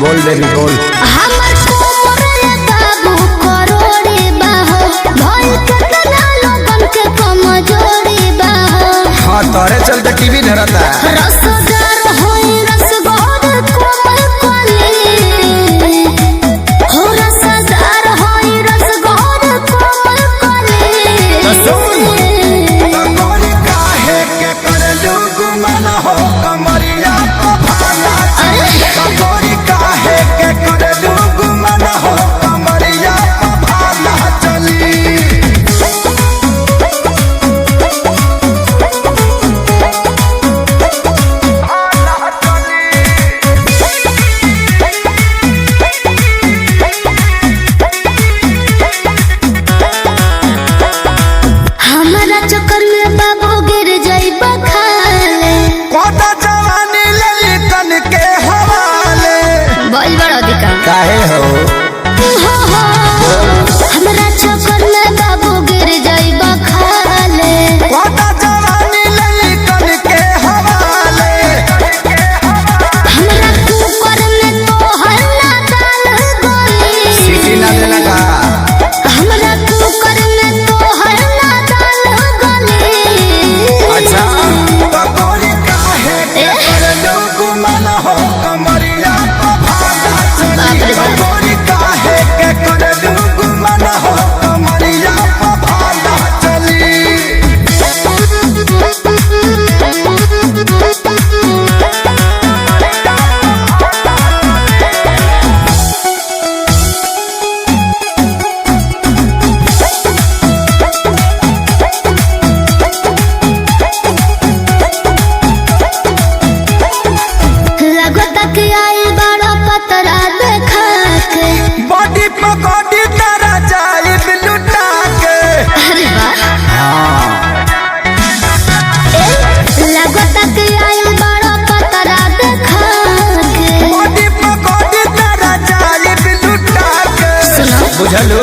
बोल बेबी बोल। हमर कोमरे बाबू करोड़े बाहो, भइल केतना लोगन के कमजोरी बाहो। हाँ तोरे चलते टीवी धरता। रसदार होई रसगोर कोमल कली, हो रसदार होई रसगोर कोमल कली। तोरी काहे के करलू गुमान हो कमरिया को भाला चली। तोरी काहे के करलू गुमान हो कमरिया को भाला चली। हमारा चक्कर में बाबू गिर जाइबा खाले। कोता जवानी ले ली तन के हवाले। बोल बड़ा दिका काहे हो हमरा चक्कर में बाबू गिर जाइबा खाले। कोता जवानी ले ली तन के हवाले। हमरा कुकर में तो हल्ला दाल गोली। सीटी ना देना का। हमरा कुकर में तो हल्ला दाल गोली। अच्छा तो तोरी काहे के करलू गुमान हो कमरिया को भाला चली। तोरी काहे के करलू गुमान हो कमरिया को भाला चली। लगता कि आई बड़ा पतरा देखा के। बॉडी पकड़ी तारा जाई लुटा के। अरे वाह लगता कि आई बड़ा पतरा देखा के। बॉडी पकड़ी तारा जाई लुटा के। सुनो बुझलू